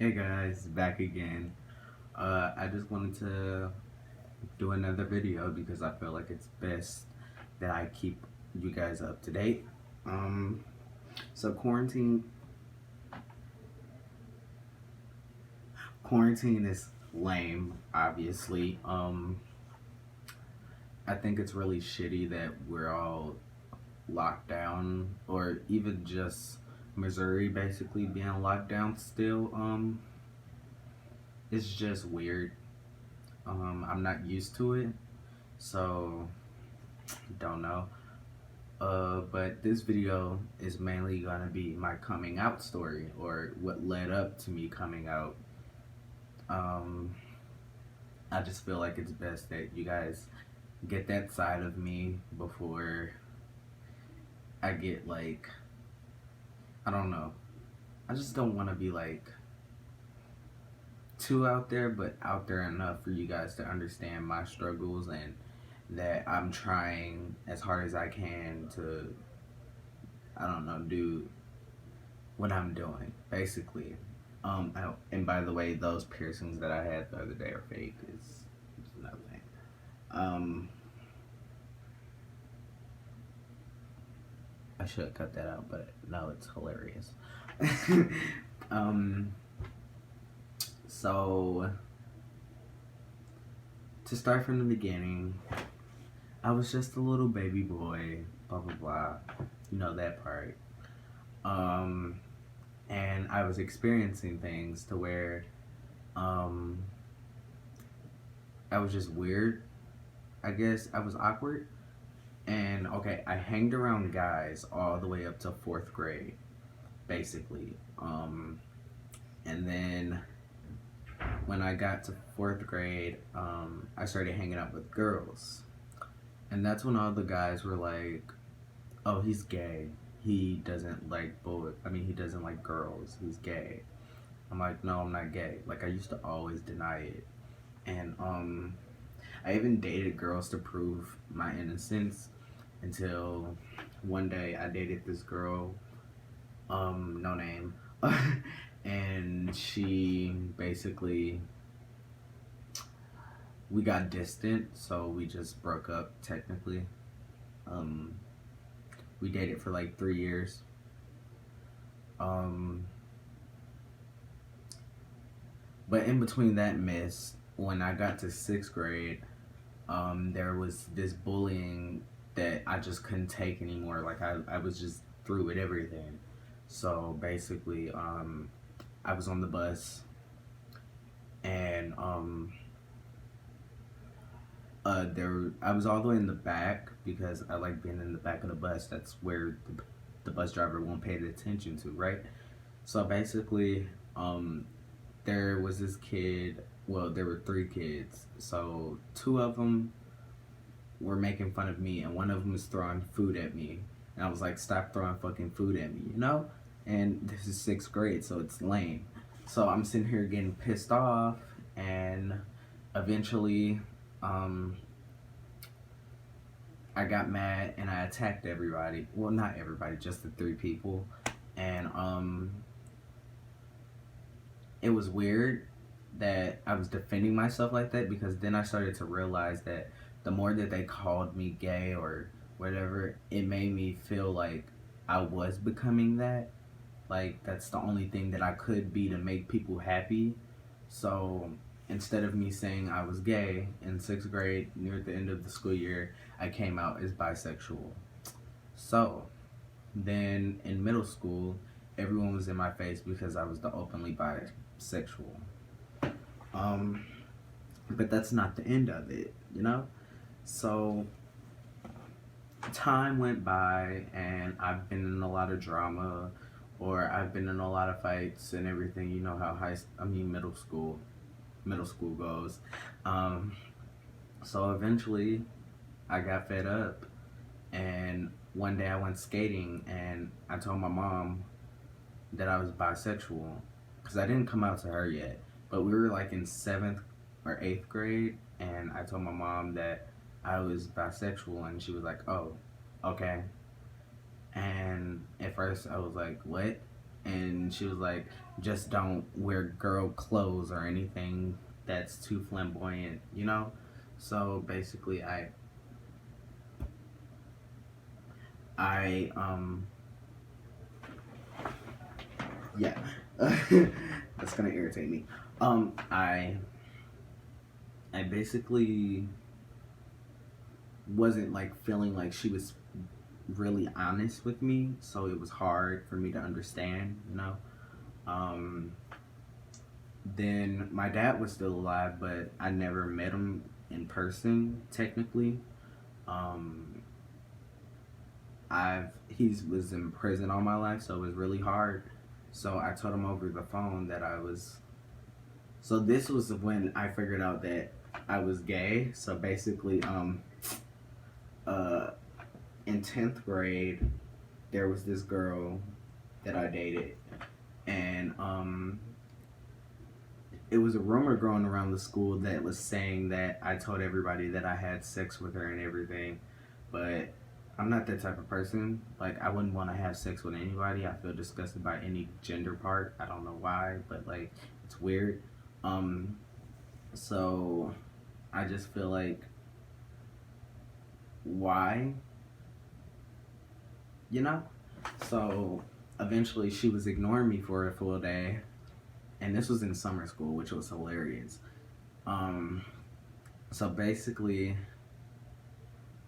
Hey guys, back again. I just wanted to do another video because I feel like it's best that I keep you guys up to date. Um, so quarantine is lame, obviously. I think it's really shitty that we're all locked down, or even just Missouri basically being locked down still. It's just weird. I'm not used to it, so don't know. But this video is mainly gonna be my coming out story, or what led up to me coming out. Um, I just feel like it's best that you guys get that side of me before I get like, I don't know. I just don't want to be like too out there, but out there enough for you guys to understand my struggles and that I'm trying as hard as I can to, I don't know, do what I'm doing, basically. And by the way, those piercings that I had the other day are fake. It's nothing. Um, I should cut that out, but no, it's hilarious. um, so to start from the beginning, I was just a little baby boy, blah blah blah. You know that part. Um, and I was experiencing things to where um, I was just weird. I guess I was awkward. And okay, I hanged around guys all the way up to fourth grade, basically. And then when I got to fourth grade, I started hanging out with girls. And that's when all the guys were like, oh, he's gay. He doesn't like he doesn't like girls. He's gay. I'm like, no, I'm not gay. Like, I used to always deny it. And I even dated girls to prove my innocence until one day I dated this girl, no name, and she basically, we got distant, so we just broke up technically. Um, we dated for like 3 years. Um, but in between that mess, when I got to sixth grade, there was this bullying that I just couldn't take anymore. Like I was just through with everything. So basically, I was on the bus and I was all the way in the back because I like being in the back of the bus. That's where the bus driver won't pay the attention to, right? So basically, there was this kid. Well, there were three kids. So two of them were making fun of me, and one of them was throwing food at me. And I was like, "Stop throwing fucking food at me," you know? And this is sixth grade, so it's lame. So I'm sitting here getting pissed off, and eventually, um, I got mad and I attacked everybody. Well, not everybody, just the three people. And it was weird that I was defending myself like that because then I started to realize that the more that they called me gay or whatever, it made me feel like I was becoming that. Like, that's the only thing that I could be to make people happy. So instead of me saying I was gay in sixth grade, near the end of the school year, I came out as bisexual. So then in middle school, everyone was in my face because I was the openly bisexual. Um, but that's not the end of it, you know? So time went by and I've been in a lot of drama or I've been in a lot of fights and everything. You know how middle school goes. Um, so eventually I got fed up and one day I went skating and I told my mom that I was bisexual because I didn't come out to her yet. But we were like in seventh or eighth grade, and I told my mom that I was bisexual, and she was like, "Oh, okay." And at first I was like, "What?" and she was like, just don't wear girl clothes or anything that's too flamboyant, you know. So basically, I yeah, that's gonna irritate me. Um, I I basically wasn't like feeling like she was really honest with me, so it was hard for me to understand, you know. Um, then my dad was still alive, but I never met him in person technically. Um, I've he was in prison all my life, so it was really hard. So I told him over the phone that I was. So this was when I figured out that I was gay. So basically, uh, in 10th grade, there was this girl that I dated, and it was a rumor going around the school that was saying that I told everybody that I had sex with her and everything, but I'm not that type of person. Like, I wouldn't want to have sex with anybody. I feel disgusted by any gender part. I don't know why, but like, it's weird. Um, so I just feel like, why, you know? So eventually she was ignoring me for a full day, and this was in summer school, which was hilarious. Um, so basically,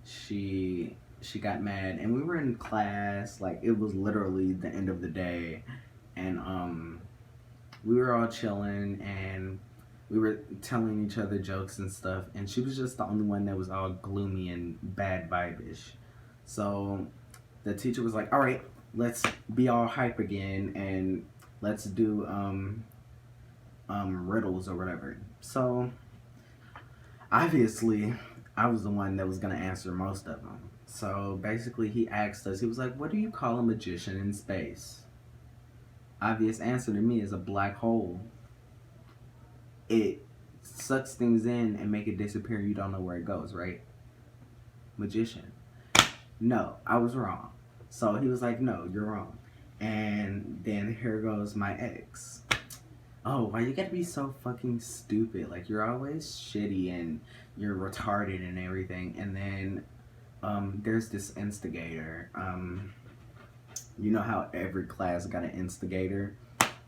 she got mad, and we were in class. Like, it was literally the end of the day, and we were all chilling, and we were telling each other jokes and stuff. And she was just the only one that was all gloomy and bad vibe-ish. So the teacher was like, "All right, let's be all hype again, and let's do riddles or whatever." So obviously, I was the one that was gonna answer most of them. So basically, he asked us. He was like, "What do you call a magician in space?" Obvious answer to me is a black hole. It sucks things in and make it disappear. You don't know where it goes, right? Magician. No, I was wrong. So he was like, "No, you're wrong." And then here goes my ex. Oh, why you gotta be so fucking stupid? Like, you're always shitty and you're retarded and everything. And then there's this instigator. You know how every class got an instigator?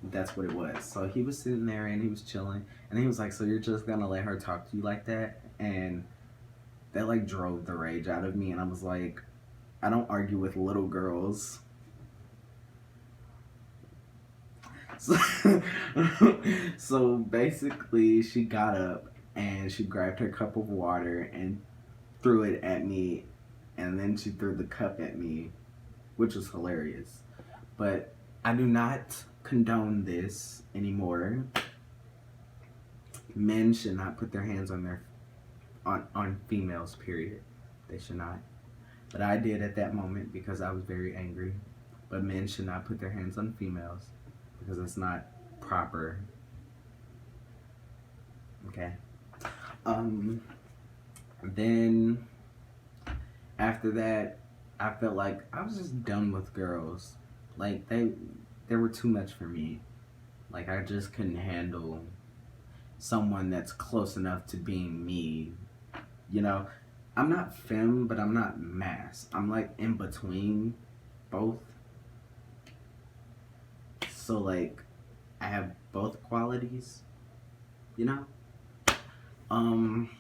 That's what it was. So he was sitting there and he was chilling, and he was like, "So you're just gonna let her talk to you like that?" And that like drove the rage out of me, and I was like, I don't argue with little girls. So, so basically, she got up and she grabbed her cup of water and threw it at me, and then she threw the cup at me, which was hilarious. But I do not condone this anymore. Men should not put their hands on on females. Period. They should not. But I did at that moment because I was very angry. But men should not put their hands on females because it's not proper. Okay. Um. Then after that, I felt like I was just done with girls. Like, they were too much for me. Like, I just couldn't handle someone that's close enough to being me. You know, I'm not femme, but I'm not mass. I'm like in between both. So like, I have both qualities. You know. Um.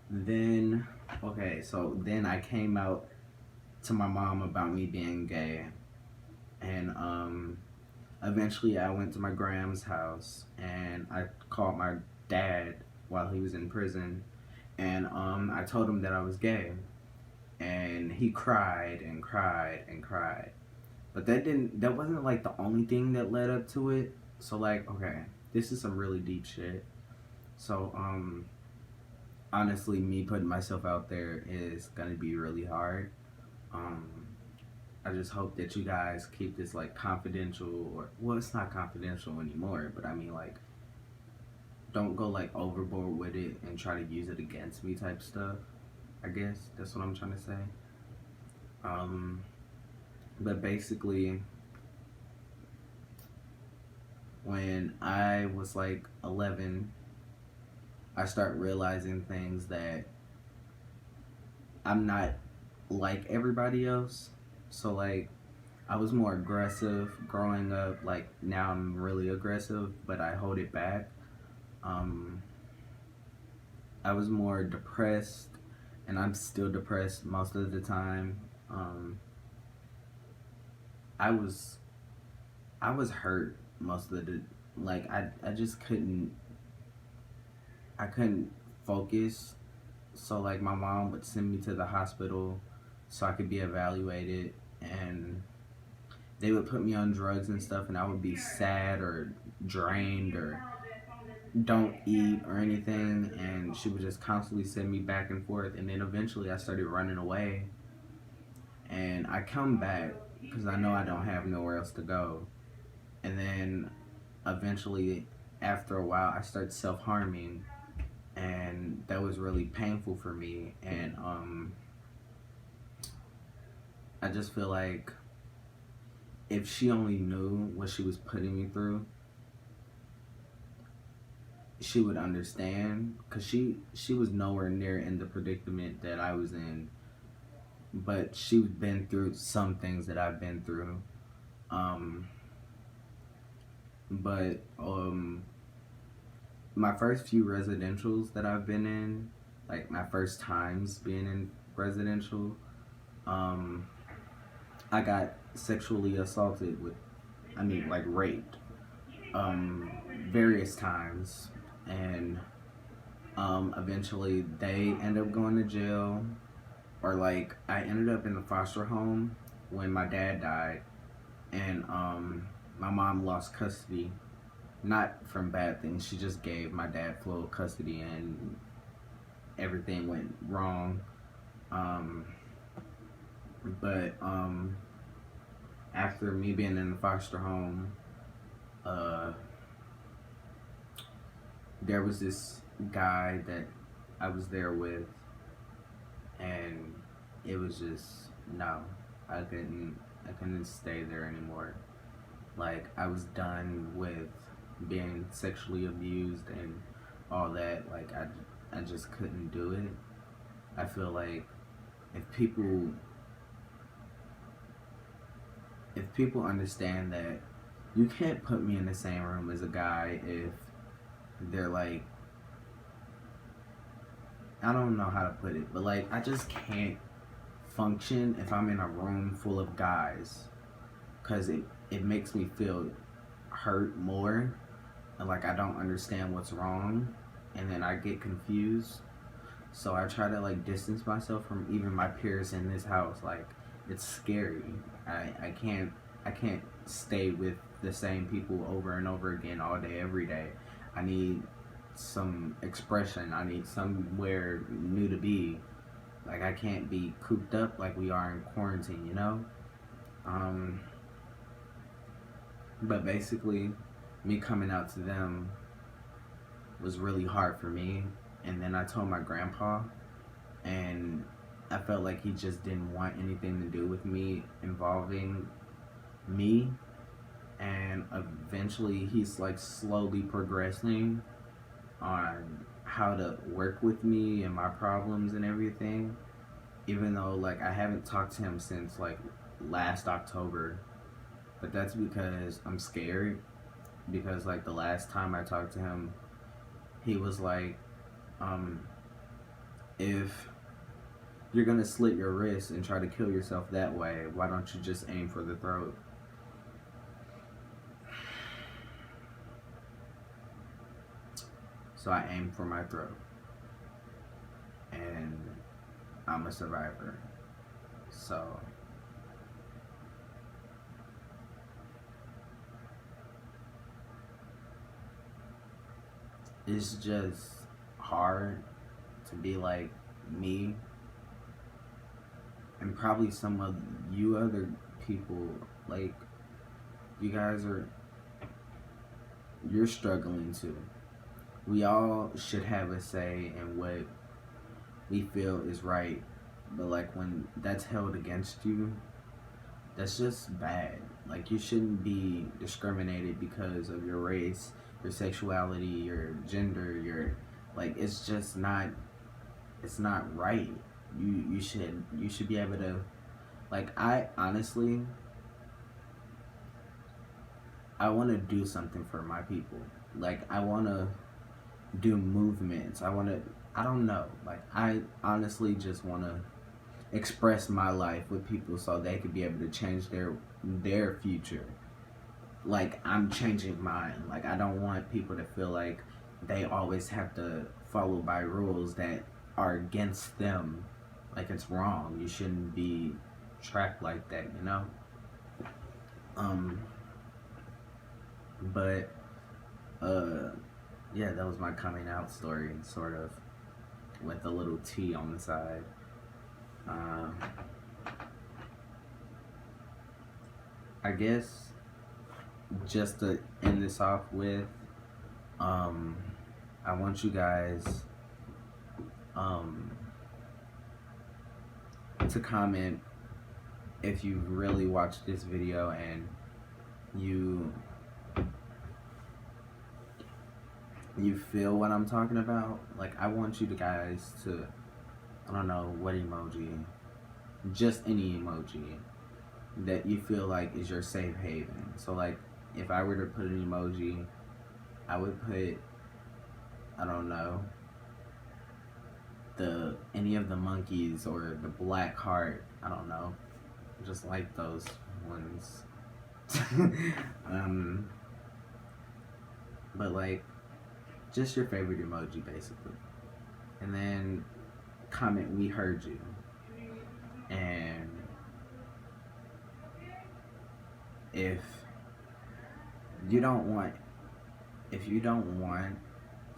Then okay, so then I came out to my mom about me being gay, and eventually I went to my grandma's house and I called my dad while he was in prison, and I told him that I was gay, and he cried and cried and cried. But that wasn't like the only thing that led up to it. So like, okay, this is some really deep shit. So honestly, me putting myself out there is gonna be really hard. Um I just hope that you guys keep this like confidential, or well, it's not confidential anymore, but I mean, like, don't go like overboard with it and try to use it against me type stuff. I guess that's what I'm trying to say. Um But basically, when I was like 11, I start realizing things that I'm not like everybody else. So like I was more aggressive growing up. Like now I'm really aggressive, but I hold it back. Um, I was more depressed, and I'm still depressed most of the time. Um, I was I was hurt most of the like I just couldn't focus. So like my mom would send me to the hospital so I could be evaluated, and they would put me on drugs and stuff, and I would be sad or drained or don't eat or anything, and she would just constantly send me back and forth, and then eventually I started running away, and I come back because I know I don't have nowhere else to go, and then eventually after a while I started self-harming, and that was really painful for me, and I just feel like if she only knew what she was putting me through, she would understand, because she was nowhere near in the predicament that I was in, but she's been through some things that I've been through. um but my first few residentials that I've been in, like my first times being in residential, um I got sexually assaulted with, I mean, like raped, um various times, and eventually they end up going to jail, or like I ended up in the foster home when my dad died, and my mom lost custody, not from bad things. She just gave my dad full custody, and everything went wrong. Um, but after me being in the foster home, uh, there was this guy that I was there with, and it was just no, I couldn't stay there anymore. Like I was done with being sexually abused and all that. Like I just couldn't do it. I feel like if people if people understand that you can't put me in the same room as a guy if they're like, I don't know how to put it, but like I just can't function if I'm in a room full of guys, because it makes me feel hurt more, and like I don't understand what's wrong, and then I get confused. So I try to like distance myself from even my peers in this house. Like it's scary. I can't stay with the same people over and over again all day every day. I need some expression. I need somewhere new to be. Like I can't be cooped up like we are in quarantine, you know? Um but basically me coming out to them was really hard for me, and then I told my grandpa, and I felt like he just didn't want anything to do with me involving me, and eventually he's like slowly progressing on how to work with me and my problems and everything, even though like I haven't talked to him since like last October. But that's because I'm scared, because like the last time I talked to him, he was like, um if you're gonna slit your wrist and try to kill yourself that way, why don't you just aim for the throat? So I aimed for my throat, and I'm a survivor. So it's just hard to be like me, and probably some of you other people, like you guys are, you're struggling too. We all should have a say in what we feel is right, but like when that's held against you, That's just bad. Like, you shouldn't be discriminated because of your race, your sexuality, your gender, your, like, it's just not, it's not right. You should be able to, like, I honestly, I want to do something for my people. Like, I want to do movements. I don't know. Like, I honestly just want to express my life with people so they could be able to change their future. Like, I'm changing mine. Like, I don't want people to feel like they always have to follow by rules that are against them. Like, it's wrong. You shouldn't be trapped like that, you know? Um, but uh yeah, that was my coming out story, sort of, with a little T on the side. Um, I guess just to end this off with, um, I want you guys um, to comment if you really watched this video and you feel what I'm talking about. Like, I want you guys to, I don't know what emoji, just any emoji that you feel like is your safe haven. So, like, if I were to put an emoji, I would put, I don't know, any of the monkeys or the black heart. I don't know, just like those ones. um, but like, just your favorite emoji, basically, and then comment "We heard you," and if you don't want,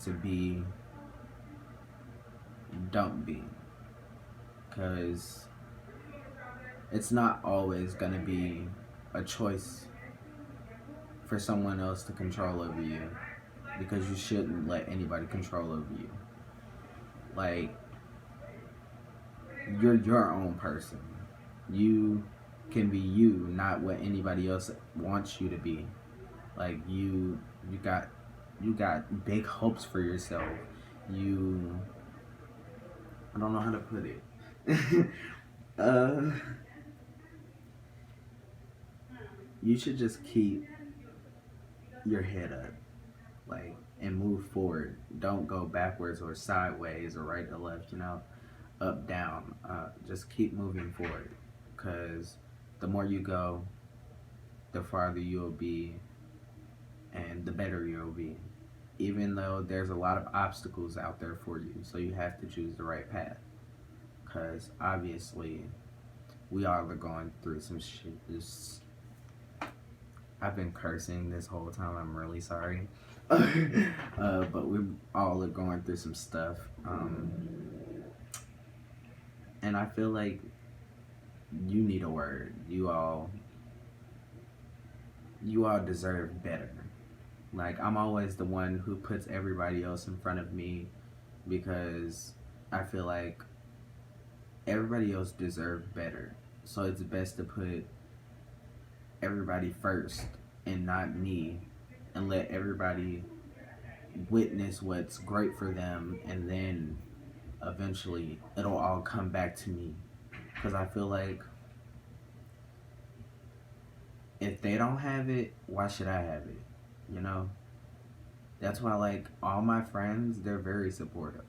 to be, don't be, because it's not always gonna be a choice for someone else to control over you, because you shouldn't let anybody control over you. Like, you're your own person. You can be you, not what anybody else wants you to be. Like, you got big hopes for yourself. You, I don't know how to put it. uh you should just keep your head up, like, and move forward. Don't go backwards or sideways or right to left, up, down. Just keep moving forward, because the more you go, the farther you'll be, and the better you'll be. Even though there's a lot of obstacles out there for you, so you have to choose the right path. Because obviously, we all are going through some shit. I've been cursing this whole time. I'm really sorry. But we all are going through some stuff. And I feel like you need a word. You all deserve better. Like, I'm always the one who puts everybody else in front of me, because I feel like everybody else deserves better. So it's best to put everybody first and not me, and let everybody witness what's great for them, and then eventually it'll all come back to me. Because I feel like if they don't have it, why should I have it? You know? That's why, like, all my friends, they're very supportive.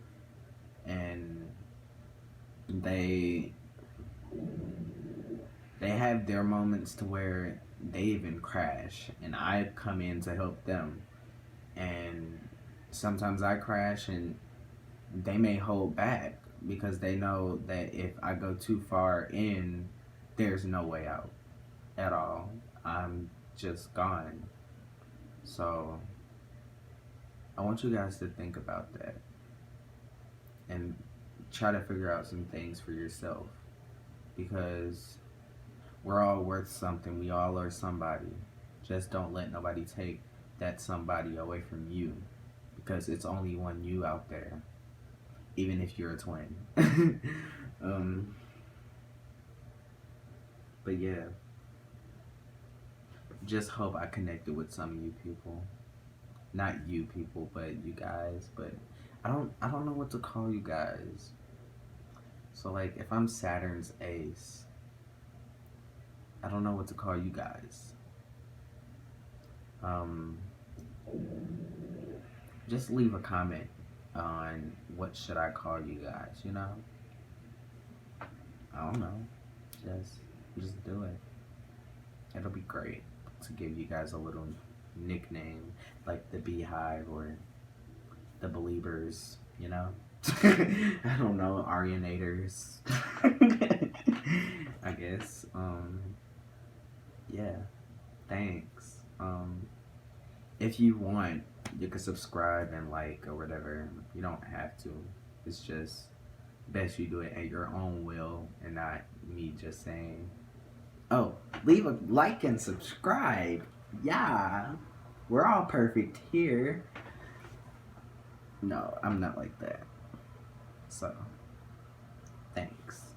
And they have their moments to where they even crash, and I come in to help them. And sometimes I crash, and they may hold back because they know that if I go too far in, there's no way out at all. I'm just gone. So I want you guys to think about that and try to figure out some things for yourself, because we're all worth something. We all are somebody. Just don't let nobody take that somebody away from you, because it's only one you out there, even if you're a twin. But yeah, just hope I connected with some of you people. Not you people, but you guys. But I don't know what to call you guys. So like, if I'm Saturn's ace, I don't know what to call you guys. Um, just leave a comment on what should I call you guys. You know, I don't know. Just just do it. It'll be great to give you guys a little nickname like the Beehive or the Believers. You know, I don't know, Arianators. I guess. Yeah. Thanks. If you want, you can subscribe and like or whatever. You don't have to. It's just best you do it at your own will and not me just saying, oh, leave a like and subscribe. Yeah. We're all perfect here. No, I'm not like that. So, thanks.